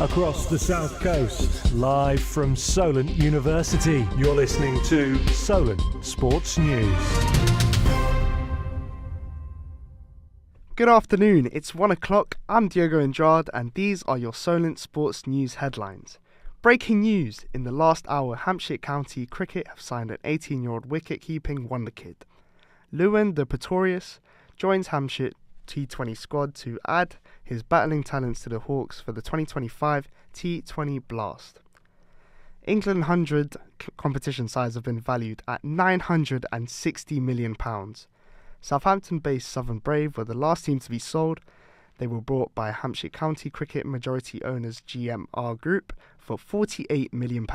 Across the South Coast, live from Solent University, you're listening to Solent Sports News. Good afternoon, it's 1 o'clock, I'm Diogo Andrade and these are your Solent Sports News headlines. Breaking news, in the last hour Hampshire County Cricket have signed an 18-year-old wicket-keeping wonder kid. Lewin the Pretorius joins Hampshire T20 squad to add his battling talents to the Hawks for the 2025 T20 Blast. England 100 competition sides have been valued at £960 million. Southampton-based Southern Brave were the last team to be sold. They were bought by Hampshire County Cricket majority owners GMR Group for £48 million.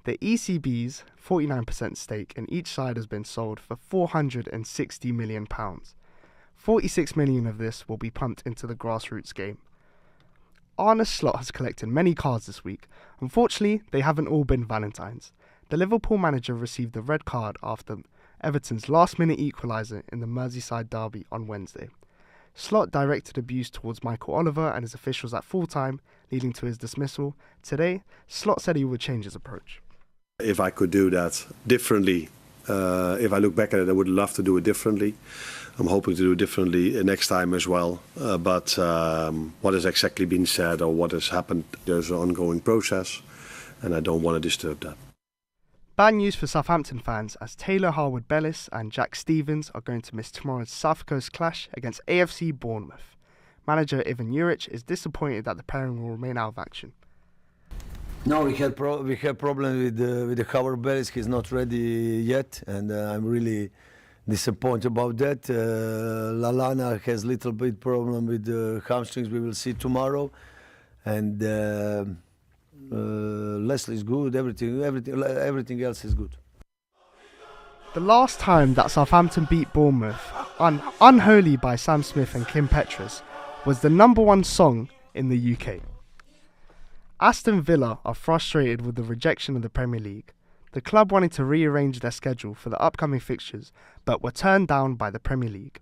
The ECB's 49% stake in each side has been sold for £460 million. 46 million of this will be pumped into the grassroots game. Arne Slot has collected many cards this week. Unfortunately, they haven't all been Valentine's. The Liverpool manager received a red card after Everton's last-minute equaliser in the Merseyside derby on Wednesday. Slot directed abuse towards Michael Oliver and his officials at full-time, leading to his dismissal. Today, Slot said he would change his approach. If I could do that differently, if I look back at it, I would love to do it differently. I'm hoping to do it differently next time as well. But what has exactly been said or what has happened, there's an ongoing process, and I don't want to disturb that. Bad news for Southampton fans as Taylor Harwood-Bellis and Jack Stevens are going to miss tomorrow's South Coast clash against AFC Bournemouth. Manager Ivan Juric is disappointed that the pairing will remain out of action. No, we have problem with the Harwood-Bellis. He's not ready yet, and I'm really disappointed about that. Lallana has little bit problem with the hamstrings. We will see tomorrow, and Leslie's good. Everything else is good. The last time that Southampton beat Bournemouth, Unholy by Sam Smith and Kim Petras, was the number one song in the UK. Aston Villa are frustrated with the rejection of the Premier League. The club wanted to rearrange their schedule for the upcoming fixtures, but were turned down by the Premier League.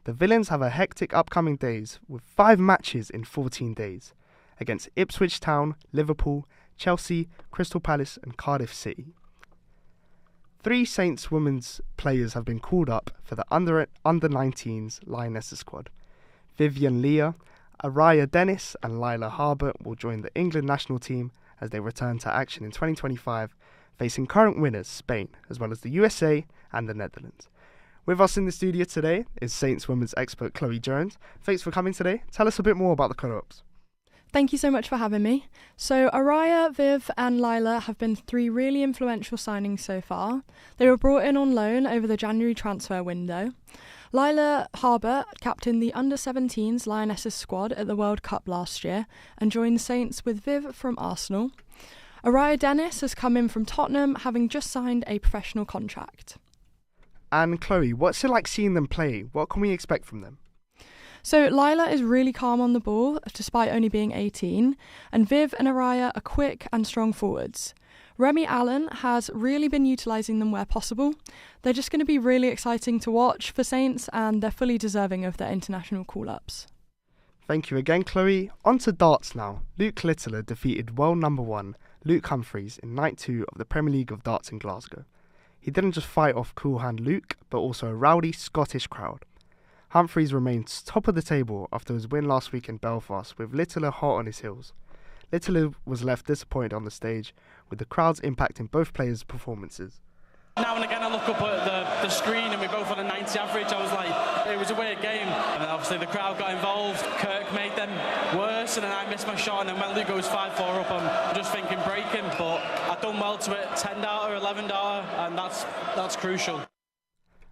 The Villains have a hectic upcoming days with 5 matches in 14 days against Ipswich Town, Liverpool, Chelsea, Crystal Palace and Cardiff City. 3 Saints women's players have been called up for the under-19s Lionesses squad. Vivian Leah, Araya Dennis and Lila Harbert will join the England national team as they return to action in 2025, facing current winners Spain, as well as the USA and the Netherlands. With us in the studio today is Saints women's expert Chloe Jones. Thanks for coming today. Tell us a bit more about the call-ups. Thank you so much for having me. So Araya, Viv and Lila have been 3 really influential signings so far. They were brought in on loan over the January transfer window. Lila Harbert captained the under-17s Lionesses squad at the World Cup last year and joined Saints with Viv from Arsenal. Araya Dennis has come in from Tottenham, having just signed a professional contract. And Chloe, what's it like seeing them play? What can we expect from them? So Lila is really calm on the ball, despite only being 18, and Viv and Araya are quick and strong forwards. Remy Allen has really been utilising them where possible. They're just going to be really exciting to watch for Saints, and they're fully deserving of their international call-ups. Thank you again, Chloe. On to darts now. Luke Littler defeated world number 1 Luke Humphreys in Night 2 of the Premier League of Darts in Glasgow. He didn't just fight off cool hand Luke, but also a rowdy Scottish crowd. Humphreys remains top of the table after his win last week in Belfast, with Littler hot on his heels. Littler was left disappointed on the stage, with the crowd's impact in both players' performances. Now and again I look up at the screen and we both on a 90 average. I was like, it was a weird game. And then obviously the crowd got involved. Kirk made them worse and then I missed my shot. And then when Luke goes 5-4 up, I'm just thinking breaking. But I've done well to it, 10 data, 11 data, and that's crucial.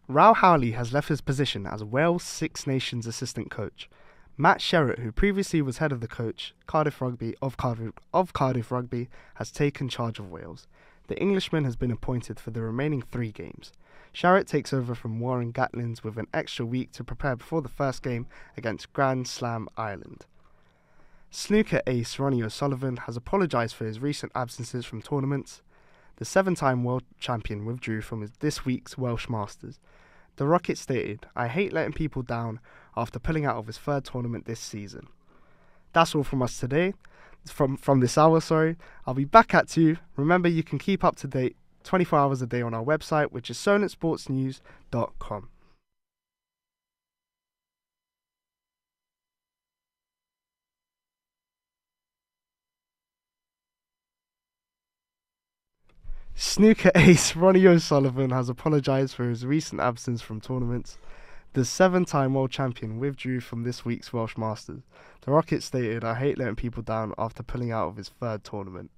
Rao Howley has left his position as Wales Six Nations assistant coach. Matt Sherratt, who previously was head of the coach Cardiff Rugby, has taken charge of Wales. The Englishman has been appointed for the remaining 3 games. Sherratt takes over from Warren Gatlins with an extra week to prepare before the first game against Grand Slam Ireland. Snooker ace Ronnie O'Sullivan has apologised for his recent absences from tournaments. The 7-time world champion withdrew from this week's Welsh Masters. The Rocket stated, "I hate letting people down after pulling out of his 3rd tournament this season." That's all from us today. from this hour. Sorry, I'll be back at 2. Remember, you can keep up to date 24 hours a day on our website, which is solentsportsnews.com. Snooker ace Ronnie O'Sullivan has apologised for his recent absence from tournaments. The 7-time world champion withdrew from this week's Welsh Masters. The Rocket stated, "I hate letting people down," after pulling out of his 3rd tournament.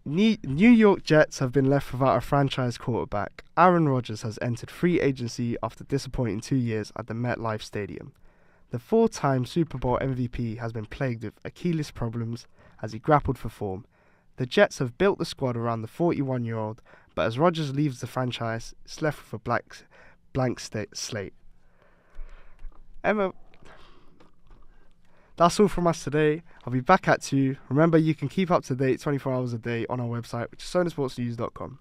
New York Jets have been left without a franchise quarterback. Aaron Rodgers has entered free agency after disappointing 2 years at the MetLife Stadium. The 4-time Super Bowl MVP has been plagued with Achilles problems as he grappled for form. The Jets have built the squad around the 41-year-old, but as Rodgers leaves the franchise, it's left with a blank slate. Emma, that's all from us today. I'll be back at 2. Remember, you can keep up to date 24 hours a day on our website, which is solentsportsnews.com.